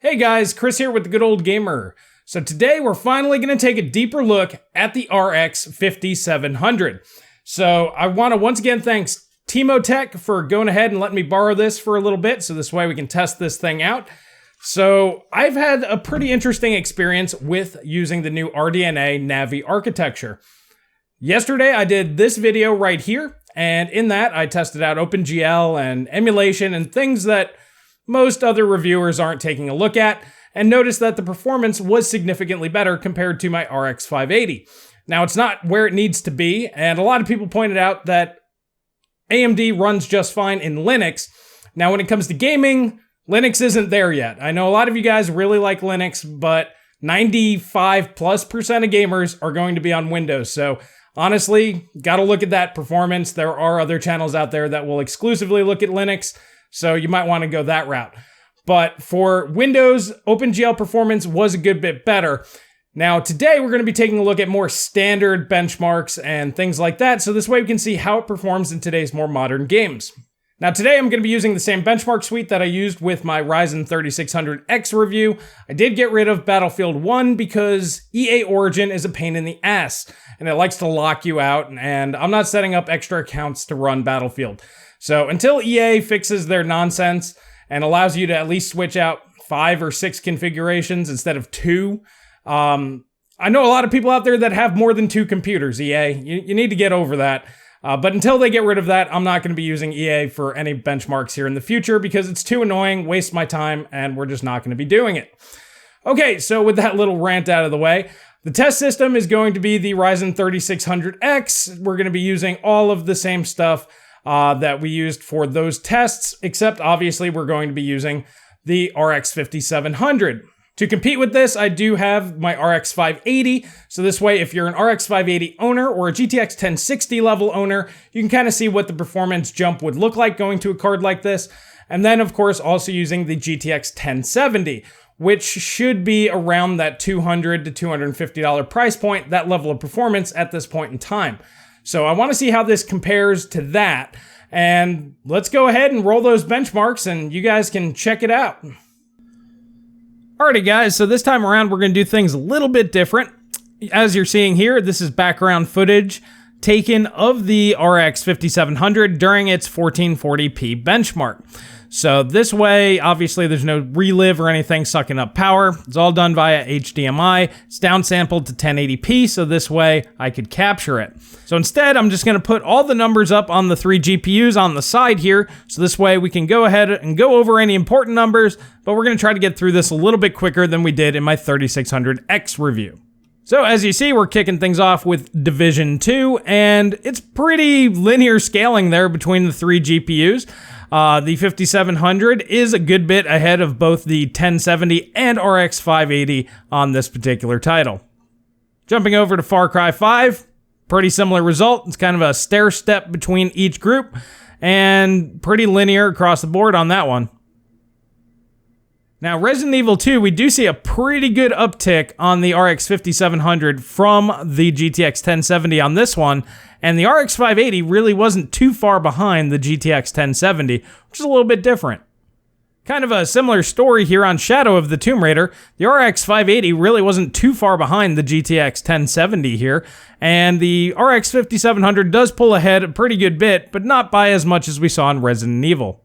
Hey guys, Chris here with the Good Old Gamer. So today we're finally going to take a deeper look at the RX 5700. So I want to once again thank Tech for going ahead and letting me borrow this for a little bit, so this way we can test this thing out. So I've had a pretty interesting experience with using the new RDNA Navi architecture. Yesterday I did this video right here, and in that I tested out OpenGL and emulation and things that most other reviewers aren't taking a look at, and noticed that the performance was significantly better compared to my RX 580. Now, it's not where it needs to be, and a lot of people pointed out that AMD runs just fine in Linux. Now, when it comes to gaming, Linux isn't there yet. I know a lot of you guys really like Linux, but 95+% of gamers are going to be on Windows, so honestly, gotta look at that performance. There are other channels out there that will exclusively look at Linux, so you might want to go that route. But for Windows, OpenGL performance was a good bit better. Now today we're going to be taking a look at more standard benchmarks and things like that, so this way we can see how it performs in today's more modern games. Now today I'm going to be using the same benchmark suite that I used with my Ryzen 3600X review. I did get rid of Battlefield 1 because EA Origin is a pain in the ass, and it likes to lock you out, and I'm not setting up extra accounts to run Battlefield. So until EA fixes their nonsense and allows you to at least switch out 5 or 6 configurations instead of 2, I know a lot of people out there that have more than 2 computers, EA. You need to get over that. But until they get rid of that, I'm not going to be using EA for any benchmarks here in the future because it's too annoying, wastes my time, and we're just not going to be doing it. Okay, so with that little rant out of the way, the test system is going to be the Ryzen 3600X. We're going to be using all of the same stuff that we used for those tests, except obviously we're going to be using the RX 5700. To compete with this, I do have my RX 580, so this way if you're an RX 580 owner or a GTX 1060 level owner, you can kind of see what the performance jump would look like going to a card like this. And then of course also using the GTX 1070, which should be around that $200 to $250 price point, that level of performance at this point in time. So I want to see how this compares to that, and let's go ahead and roll those benchmarks and you guys can check it out. Alrighty guys, so this time around we're going to do things a little bit different. As you're seeing here, this is background footage taken of the RX 5700 during its 1440p benchmark. So this way, obviously there's no relive or anything sucking up power. It's all done via HDMI. It's downsampled to 1080p, so this way I could capture it. So instead, I'm just gonna put all the numbers up on the 3 GPUs on the side here, so this way we can go ahead and go over any important numbers, but we're gonna try to get through this a little bit quicker than we did in my 3600X review. So as you see, we're kicking things off with Division 2, and it's pretty linear scaling there between the 3 GPUs. The 5700 is a good bit ahead of both the 1070 and RX 580 on this particular title. Jumping over to Far Cry 5, pretty similar result. It's kind of a stair step between each group, and pretty linear across the board on that one. Now, Resident Evil 2, we do see a pretty good uptick on the RX 5700 from the GTX 1070 on this one, and the RX 580 really wasn't too far behind the GTX 1070, which is a little bit different. Kind of a similar story here on Shadow of the Tomb Raider. The RX 580 really wasn't too far behind the GTX 1070 here, and the RX 5700 does pull ahead a pretty good bit, but not by as much as we saw in Resident Evil.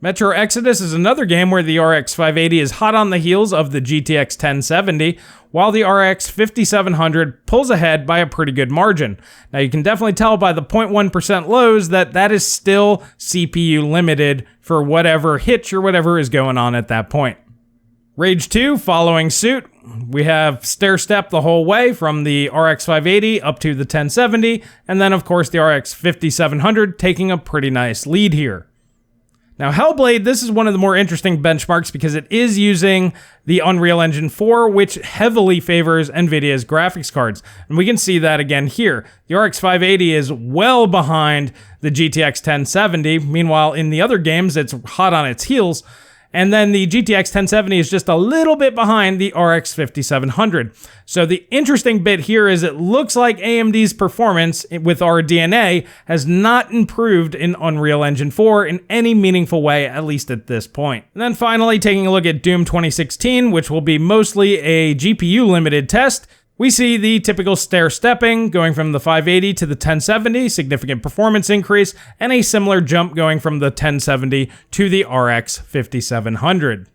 Metro Exodus is another game where the RX 580 is hot on the heels of the GTX 1070, while the RX 5700 pulls ahead by a pretty good margin. Now you can definitely tell by the 0.1% lows that that is still CPU limited for whatever hitch or whatever is going on at that point. Rage 2 following suit. We have stair step the whole way from the RX 580 up to the 1070, and then of course the RX 5700 taking a pretty nice lead here. Now Hellblade, this is one of the more interesting benchmarks because it is using the Unreal Engine 4, which heavily favors NVIDIA's graphics cards. And we can see that again here. The RX 580 is well behind the GTX 1070. Meanwhile, in the other games, it's hot on its heels. And then the GTX 1070 is just a little bit behind the RX 5700. So the interesting bit here is it looks like AMD's performance with our DNA has not improved in Unreal Engine 4 in any meaningful way, at least at this point. And then finally, taking a look at Doom 2016, which will be mostly a GPU limited test, we see the typical stair-stepping going from the 580 to the 1070, significant performance increase, and a similar jump going from the 1070 to the RX 5700.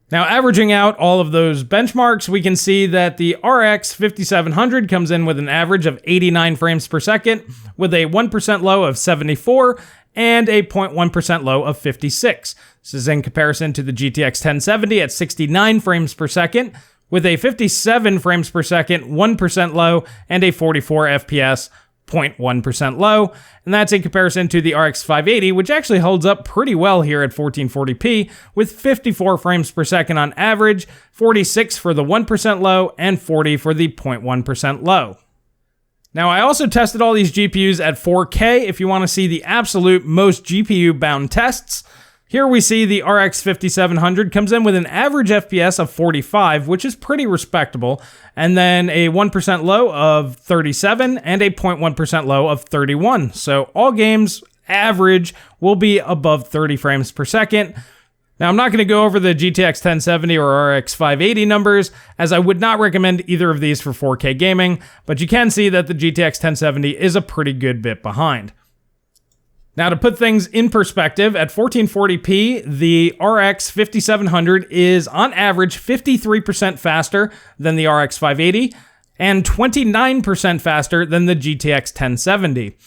Now, averaging out all of those benchmarks, we can see that the RX 5700 comes in with an average of 89 frames per second, with a 1% low of 74 and a 0.1% low of 56. This is in comparison to the GTX 1070 at 69 frames per second, with a 57 frames per second, 1% low, and a 44 FPS, 0.1% low. And that's in comparison to the RX 580, which actually holds up pretty well here at 1440p, with 54 frames per second on average, 46 for the 1% low, and 40 for the 0.1% low. Now, I also tested all these GPUs at 4K if you want to see the absolute most GPU-bound tests. Here we see the RX 5700 comes in with an average FPS of 45, which is pretty respectable, and then a 1% low of 37 and a 0.1% low of 31. So all games average will be above 30 frames per second. Now, I'm not going to go over the GTX 1070 or RX 580 numbers, as I would not recommend either of these for 4K gaming, but you can see that the GTX 1070 is a pretty good bit behind. Now, to put things in perspective, at 1440p, the RX 5700 is on average 53% faster than the RX 580 and 29% faster than the GTX 1070.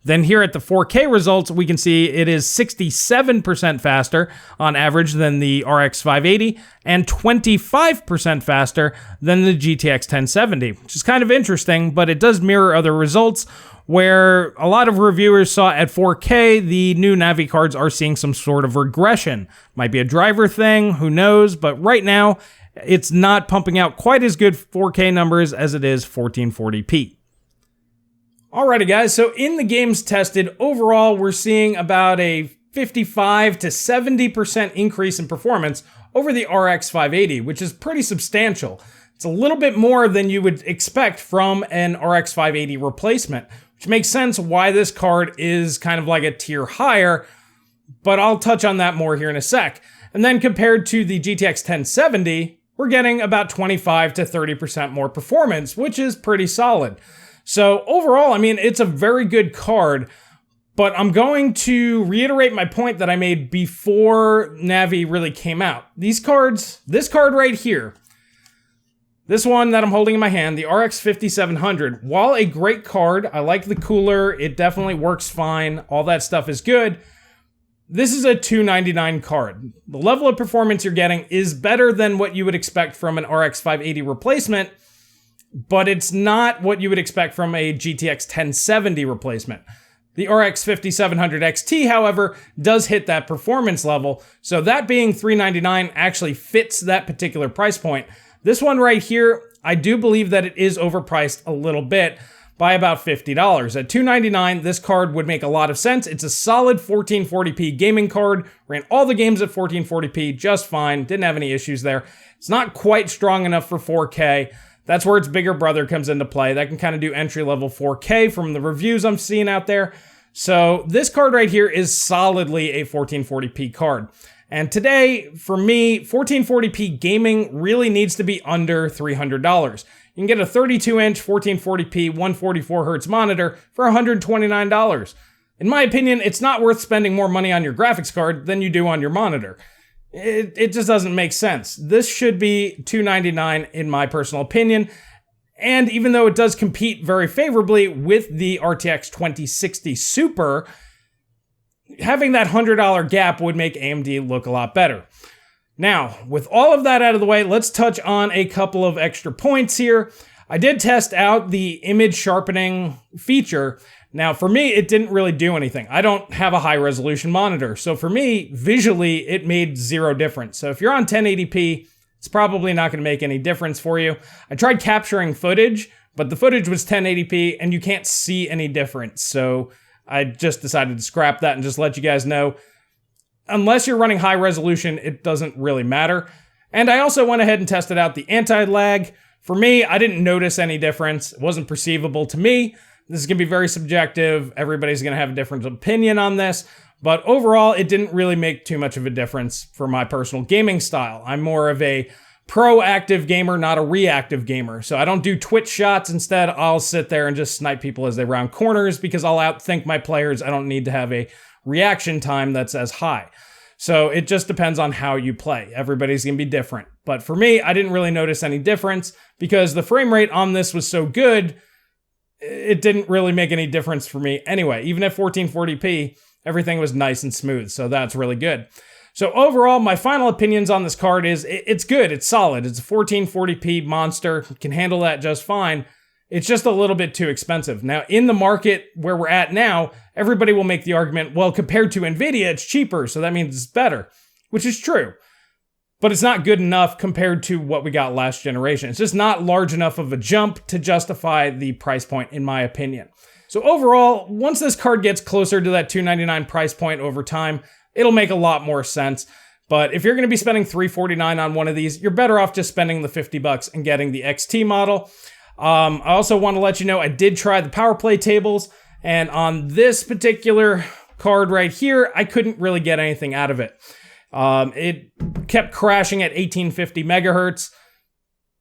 Then here at the 4K results, we can see it is 67% faster on average than the RX 580 and 25% faster than the GTX 1070, which is kind of interesting, but it does mirror other results where a lot of reviewers saw at 4K, the new Navi cards are seeing some sort of regression. Might be a driver thing, who knows, but right now, it's not pumping out quite as good 4K numbers as it is 1440p. Alrighty guys, so in the games tested, overall we're seeing about a 55 to 70% increase in performance over the RX 580, which is pretty substantial. It's a little bit more than you would expect from an RX 580 replacement, which makes sense why this card is kind of like a tier higher, but I'll touch on that more here in a sec. And then compared to the GTX 1070, we're getting about 25 to 30% more performance, which is pretty solid. So overall, I mean, it's a very good card, but I'm going to reiterate my point that I made before Navi really came out. These cards, this card right here, this one that I'm holding in my hand, the RX 5700, while a great card, I like the cooler, it definitely works fine, all that stuff is good. This is a $299 card. The level of performance you're getting is better than what you would expect from an RX 580 replacement, but it's not what you would expect from a GTX 1070 replacement. The RX 5700 XT, however, does hit that performance level, so that being $399 actually fits that particular price point. This one right here, I do believe that it is overpriced a little bit by about $50. At $299, this card would make a lot of sense. It's a solid 1440p gaming card, ran all the games at 1440p just fine, didn't have any issues there. It's not quite strong enough for 4K. That's where its bigger brother comes into play. That can kind of do entry-level 4K from the reviews I'm seeing out there. So this card right here is solidly a 1440p card. And today, for me, 1440p gaming really needs to be under $300. You can get a 32-inch 1440p 144Hz monitor for $129. In my opinion, it's not worth spending more money on your graphics card than you do on your monitor. It just doesn't make sense. This should be $299 in my personal opinion. And even though it does compete very favorably with the RTX 2060 Super, having that $100 gap would make AMD look a lot better. Now, with all of that out of the way, let's touch on a couple of extra points here. I did test out the image sharpening feature. Now, for me, it didn't really do anything. I don't have a high resolution monitor. So for me, visually, it made zero difference. So if you're on 1080p, it's probably not going to make any difference for you. I tried capturing footage, but the footage was 1080p and you can't see any difference. So I just decided to scrap that and just let you guys know. unless you're running high resolution, it doesn't really matter. And I also went ahead and tested out the anti-lag. For me, I didn't notice any difference. It wasn't perceivable to me. This is going to be very subjective. Everybody's going to have a different opinion on this. But overall, it didn't really make too much of a difference for my personal gaming style. I'm more of a proactive gamer, not a reactive gamer. So I don't do twitch shots. Instead, I'll sit there and just snipe people as they round corners because I'll outthink my players. I don't need to have a reaction time that's as high. So it just depends on how you play. Everybody's going to be different. But for me, I didn't really notice any difference because the frame rate on this was so good, it didn't really make any difference for me anyway. Even at 1440p, everything was nice and smooth. So that's really good. So overall, my final opinions on this card is it's good. It's solid. It's a 1440p monster. It can handle that just fine. It's just a little bit too expensive. Now, in the market where we're at now, everybody will make the argument, well, compared to NVIDIA, it's cheaper, so that means it's better, which is true. But it's not good enough compared to what we got last generation. It's just not large enough of a jump to justify the price point, in my opinion. So overall, once this card gets closer to that $299 price point over time, it'll make a lot more sense. But if you're going to be spending $349 on one of these, you're better off just spending the $50 and getting the XT model. I also want to let you know I did try the power play tables, and on this particular card right here, I couldn't really get anything out of it. It kept crashing at 1850 megahertz.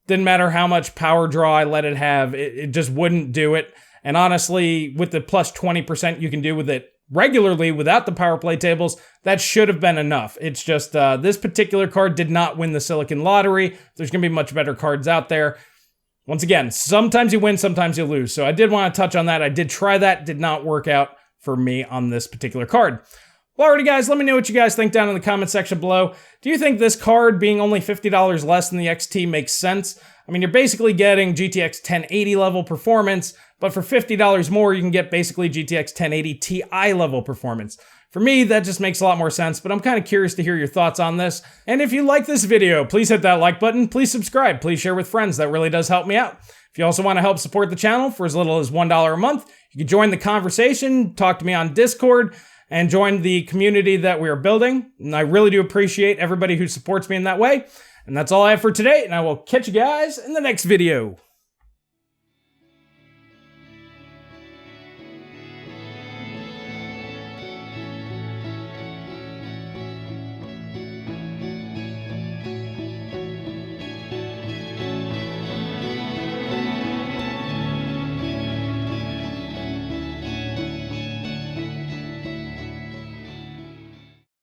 Didn't matter how much power draw I let it have, it just wouldn't do it. And honestly, with the plus 20% you can do with it regularly without the power play tables, that should have been enough. It's just this particular card did not win the Silicon Lottery. There's going to be much better cards out there. Once again, sometimes you win, sometimes you lose. So I did want to touch on that. I did try that. Did not work out for me on this particular card. Well, alrighty guys, let me know what you guys think down in the comment section below. Do you think this card being only $50 less than the XT makes sense? I mean, you're basically getting GTX 1080 level performance, but for $50 more, you can get basically GTX 1080 Ti level performance. For me, that just makes a lot more sense, but I'm kind of curious to hear your thoughts on this. And if you like this video, please hit that like button, please subscribe, please share with friends. That really does help me out. If you also want to help support the channel for as little as $1 a month, you can join the conversation, talk to me on Discord, and join the community that we are building. And I really do appreciate everybody who supports me in that way. And that's all I have for today, and I will catch you guys in the next video.